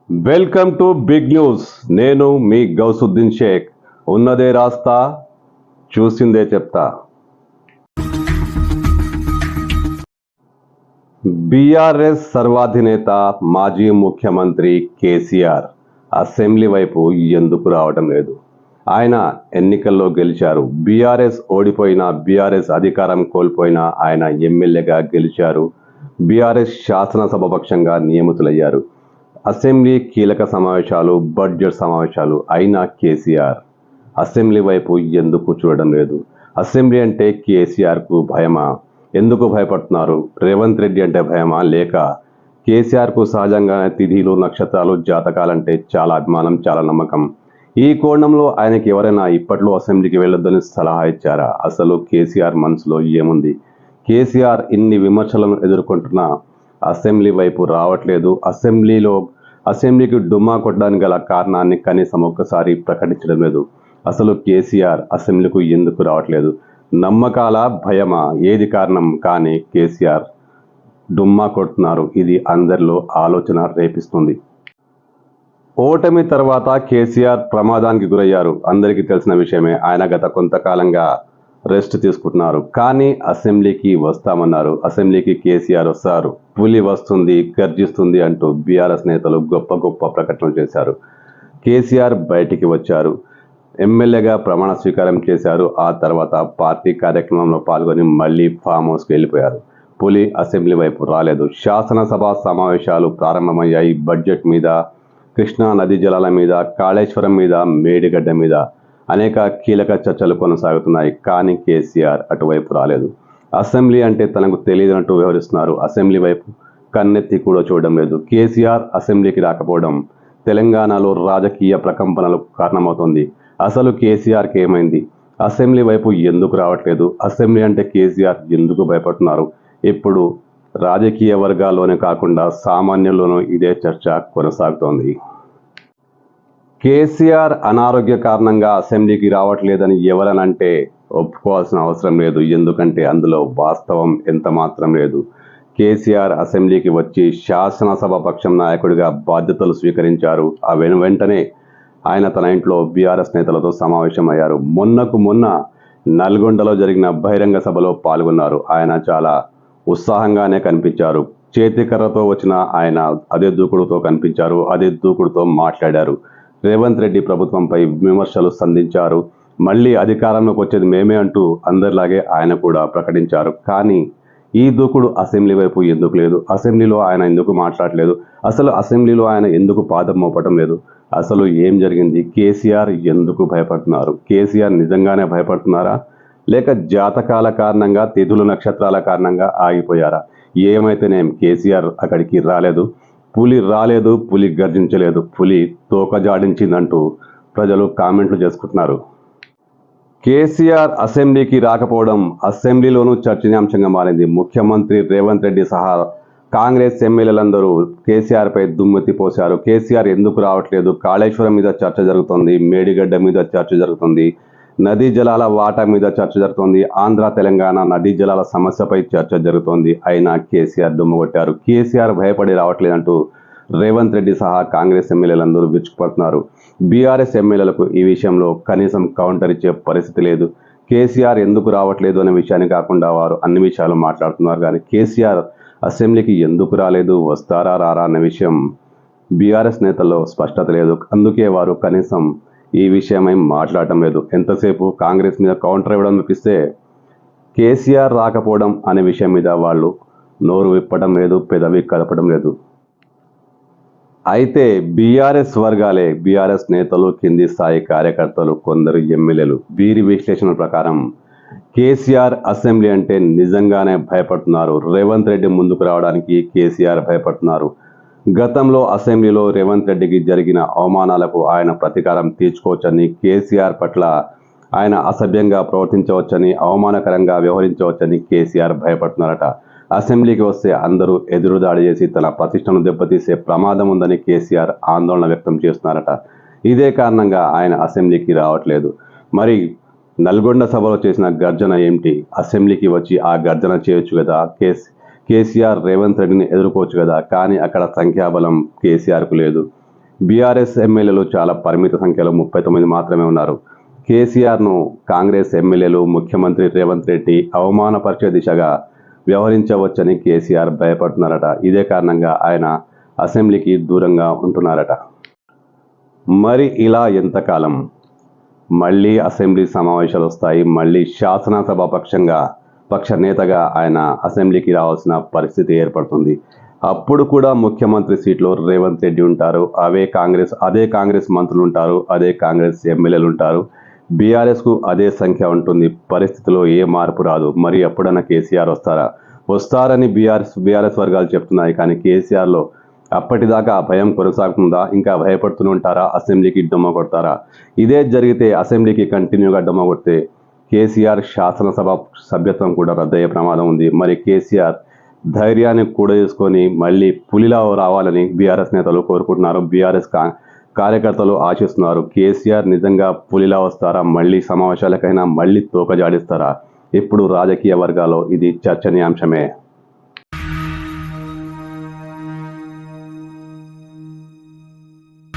Welcome to big news. నేను మీ గౌసుద్దీన్ షేక్. ఉన్నదే రాస్తా, చూసిందే చెప్తా. బీఆర్ఎస్ సర్వాధినేత మాజీ ముఖ్యమంత్రి కేసీఆర్ అసెంబ్లీ వైపు ఎందుకు రావడం లేదు? ఆయన ఎన్నికల్లో గెలిచారు. బీఆర్ఎస్ ఓడిపోయినా, బీఆర్ఎస్ అధికారం కోల్పోయినా ఆయన ఎమ్మెల్యేగా గెలిచారు. బీఆర్ఎస్ శాసనసభ పక్షంగా నియమితులయ్యారు. అసెంబ్లీ కీలక సమావేశాలు, బడ్జెట్ సమావేశాలు అయినా కేసీఆర్ అసెంబ్లీ వైపు ఎందుకు చూడడం లేదు? అసెంబ్లీ అంటే కేసీఆర్కు భయమా? ఎందుకు భయపడుతున్నారు? రేవంత్ రెడ్డి అంటే భయమా? లేక కేసీఆర్కు సహజంగానే తిథిలు, నక్షత్రాలు, జాతకాలంటే చాలా అభిమానం, చాలా నమ్మకం. ఈ కోణంలో ఆయనకి ఎవరైనా ఇప్పట్లో అసెంబ్లీకి వెళ్ళొద్దని సలహా ఇచ్చారా? అసలు కేసీఆర్ మనసులో ఏముంది? కేసీఆర్ ఇన్ని విమర్శలను ఎదుర్కొంటున్నా అసెంబ్లీ వైపు రావట్లేదు. అసెంబ్లీకి డుమ్మా కొట్టడానికి గల కారణాన్ని కనీసం ఒక్కసారి ప్రకటించడం లేదు. అసలు కేసీఆర్ అసెంబ్లీకు ఎందుకు రావట్లేదు? నమ్మకాల, భయమా? ఏది కారణం? కానీ కేసీఆర్ డుమ్మా కొడుతున్నారు. ఇది అందరిలో ఆలోచన రేపిస్తుంది. ఓటమి తర్వాత కేసీఆర్ ప్రమాదానికి గురయ్యారు. అందరికీ తెలిసిన విషయమే. ఆయన గత కొంతకాలంగా రెస్ట్ తీసుకుంటున్నారు. కానీ అసెంబ్లీకి వస్తామన్నారు. అసెంబ్లీకి కేసీఆర్ వస్తారు. పులి వస్తుంది, గర్జిస్తుంది అంటూ బీఆర్ఎస్ నేతలు గొప్ప గొప్ప ప్రకటనలు చేశారు. కేసీఆర్ బయటికి వచ్చారు. ఎమ్మెల్యేగా ప్రమాణ స్వీకారం చేశారు. ఆ తర్వాత పార్టీ కార్యక్రమంలో పాల్గొని మళ్ళీ ఫామ్ హౌస్కి వెళ్ళిపోయారు. పులి అసెంబ్లీ వైపు రాలేదు. శాసనసభ సమావేశాలు ప్రారంభమయ్యాయి. బడ్జెట్ మీద, కృష్ణా నదీ జలాల మీద, కాళేశ్వరం మీద, మేడిగడ్డ మీద అనేక కీలక చర్చలు కొనసాగుతున్నాయి. కానీ కేసీఆర్ అటువైపు రాలేదు. అసెంబ్లీ అంటే తనకు తెలియనట్టు వ్యవహరిస్తున్నారు. అసెంబ్లీ వైపు కన్నెత్తి కూడా చూడడం లేదు. కేసీఆర్ అసెంబ్లీకి రాకపోవడం తెలంగాణలో రాజకీయ ప్రకంపనలకు కారణమవుతుంది. అసలు కేసీఆర్కి ఏమైంది? అసెంబ్లీ వైపు ఎందుకు రావట్లేదు? అసెంబ్లీ అంటే కేసీఆర్ ఎందుకు భయపడుతున్నారు? ఇప్పుడు రాజకీయ వర్గాల్లోనే కాకుండా సామాన్యుల్లోనూ ఇదే చర్చ కొనసాగుతోంది. కేసీఆర్ అనారోగ్య కారణంగా అసెంబ్లీకి రావట్లేదని ఎవరనంటే ఒప్పుకోవాల్సిన అవసరం లేదు. ఎందుకంటే అందులో వాస్తవం ఎంత మాత్రం లేదు. కేసీఆర్ అసెంబ్లీకి వచ్చి శాసనసభ పక్షం నాయకుడిగా బాధ్యతలు స్వీకరించారు. ఆ వెంటనే ఆయన తన ఇంట్లో బీఆర్ఎస్ నేతలతో సమావేశమయ్యారు. మొన్న నల్గొండలో జరిగిన బహిరంగ సభలో పాల్గొన్నారు. ఆయన చాలా ఉత్సాహంగానే కనిపించారు. చేతికర్రతో వచ్చిన ఆయన అదే దూకుడుతో కనిపించారు. అదే దూకుడుతో మాట్లాడారు. రేవంత్ రెడ్డి ప్రభుత్వంపై విమర్శలు సంధించారు. మళ్ళీ అధికారంలోకి వచ్చేది మేమే అంటూ అందరిలాగే ఆయన కూడా ప్రకటించారు. కానీ ఈ దూకుడు అసెంబ్లీ వైపు ఎందుకు లేదు? అసెంబ్లీలో ఆయన ఎందుకు మాట్లాడలేదు? అసలు అసెంబ్లీలో ఆయన ఎందుకు పాదం మోపటం లేదు? అసలు ఏం జరిగింది? కేసీఆర్ ఎందుకు భయపడుతున్నారు? కేసీఆర్ నిజంగానే భయపడుతున్నారా? లేక జాతకాల కారణంగా, తిథులు నక్షత్రాల కారణంగా ఆగిపోయారా? ఏమైతేనేం కేసీఆర్ అక్కడికి రాలేదు. పులి రాలేదు, పులి గర్జించలేదు, పులి తోక జాడించిందంటూ ప్రజలు కామెంట్లు చేసుకుంటున్నారు. కేసీఆర్ అసెంబ్లీకి రాకపోవడం అసెంబ్లీలోనూ చర్చనీయాంశంగా మారింది. ముఖ్యమంత్రి రేవంత్ రెడ్డి సహా కాంగ్రెస్ ఎమ్మెల్యేలందరూ కేసీఆర్పై దుమ్మెత్తి పోశారు. కేసీఆర్ ఎందుకు రావట్లేదు? కాళేశ్వరం మీద చర్చ జరుగుతుంది, మేడిగడ్డ మీద చర్చ జరుగుతుంది, నదీ జలాల వాటా మీద చర్చ జరుగుతోంది, ఆంధ్ర తెలంగాణ నదీ జలాల సమస్యపై చర్చ జరుగుతోంది. అయినా కేసీఆర్ దుమ్మగొట్టారు. కేసీఆర్ భయపడి రావట్లేదంటూ రేవంత్ రెడ్డి సహా కాంగ్రెస్ ఎమ్మెల్యేలందరూ విరుచుకుపడుతున్నారు. బీఆర్ఎస్ ఎమ్మెల్యేలకు ఈ విషయంలో కనీసం కౌంటర్ ఇచ్చే పరిస్థితి లేదు. కేసీఆర్ ఎందుకు రావట్లేదు అనే విషయాన్ని కాకుండా వారు అన్ని విషయాలు మాట్లాడుతున్నారు. కానీ కేసీఆర్ అసెంబ్లీకి ఎందుకు రాలేదు, వస్తారా రారా అనే విషయం బీఆర్ఎస్ నేతల్లో స్పష్టత లేదు. అందుకే వారు కనీసం ఈ విషయమై మాట్లాడటం లేదు. ఎంతసేపు కాంగ్రెస్ మీద కౌంటర్ ఇవ్వడం చూపిస్తే కేసీఆర్ రాకపోవడం అనే విషయం మీద వాళ్ళు నోరు విప్పడం లేదు, పెదవి కలపడం లేదు. అయితే బీఆర్ఎస్ వర్గాలే, బీఆర్ఎస్ నేతలు, కింది స్థాయి కార్యకర్తలు, కొందరు ఎమ్మెల్యేలు వీరి విశ్లేషణ ప్రకారం కేసీఆర్ అసెంబ్లీ అంటే నిజంగానే భయపడుతున్నారు. రేవంత్ రెడ్డి ముందుకు రావడానికి కేసీఆర్ భయపడుతున్నారు. గతంలో అసెంబ్లీలో రేవంత్ రెడ్డికి జరిగిన అవమానాలకు ఆయన ప్రతీకారం తీర్చుకోవచ్చని, కేసీఆర్ పట్ల ఆయన అసభ్యంగా ప్రవర్తించవచ్చని, అవమానకరంగా వ్యవహరించవచ్చని కేసీఆర్ భయపడుతున్నారట. అసెంబ్లీకి వస్తే అందరూ ఎదురుదాడి చేసి తన ప్రతిష్టను దెబ్బతీసే ప్రమాదం ఉందని కేసీఆర్ ఆందోళన వ్యక్తం చేస్తున్నారట. ఇదే కారణంగా ఆయన అసెంబ్లీకి రావట్లేదు. మరి నల్గొండ సభలో చేసిన గర్జన ఏమిటి? అసెంబ్లీకి వచ్చి ఆ గర్జన చేయొచ్చు కదా. కేసీఆర్ రేవంత్ రెడ్డిని ఎదుర్కోవచ్చు కదా. కానీ అక్కడ సంఖ్యాబలం కేసీఆర్కు లేదు. బీఆర్ఎస్ ఎమ్మెల్యేలు చాలా పరిమిత సంఖ్యలో 39 మాత్రమే ఉన్నారు. కేసీఆర్ను కాంగ్రెస్ ఎమ్మెల్యేలు ముఖ్యమంత్రి రేవంత్ రెడ్డి అవమానపరిచే దిశగా వ్యవహరించవచ్చని కేసీఆర్ భయపడుతున్నారట. ఇదే కారణంగా ఆయన అసెంబ్లీకి దూరంగా ఉంటున్నారట. మరి ఇలా ఎంతకాలం? మళ్ళీ అసెంబ్లీ సమావేశాలు వస్తాయి. మళ్ళీ శాసనసభ పక్ష నేతగా ఆయన అసెంబ్లీకి రావాల్సిన పరిస్థితి ఏర్పడుతుంది. అప్పుడు కూడా ముఖ్యమంత్రి సీట్లో రేవంత్ రెడ్డి ఉంటారు. అదే కాంగ్రెస్ మంత్రులు ఉంటారు. అదే కాంగ్రెస్ ఎమ్మెల్యేలు ఉంటారు. బీఆర్ఎస్కు అదే సంఖ్య ఉంటుంది. పరిస్థితిలో ఏ మార్పు రాదు. మరి ఎప్పుడన్నా కేసీఆర్ వస్తారని బీఆర్ఎస్ వర్గాలు చెప్తున్నాయి. కానీ కేసీఆర్లో అప్పటిదాకా భయం కొనసాగుతుందా? ఇంకా భయపడుతూనే ఉంటారా? అసెంబ్లీకి డొమ్మ కొడతారా? ఇదే జరిగితే అసెంబ్లీకి కంటిన్యూగా డొమ్మ కొడితే కేసీఆర్ శాసనసభ సభ్యత్వం కూడా రద్దయ్యే ప్రమాదం ఉంది. మరి కేసీఆర్ ధైర్యాన్ని కూడదీసుకొని మళ్ళీ పులిలా రావాలని బీఆర్ఎస్ నేతలు కోరుకుంటున్నారు. బీఆర్ఎస్ కార్యకర్తలు ఆశిస్తున్నారు. కేసీఆర్ నిజంగా పులిలా వస్తారా? మళ్ళీ సమావేశాలకైనా మళ్ళీ తోక జాడిస్తారా? ఇప్పుడు రాజకీయ వర్గాల్లో ఇది చర్చనీయాంశమే.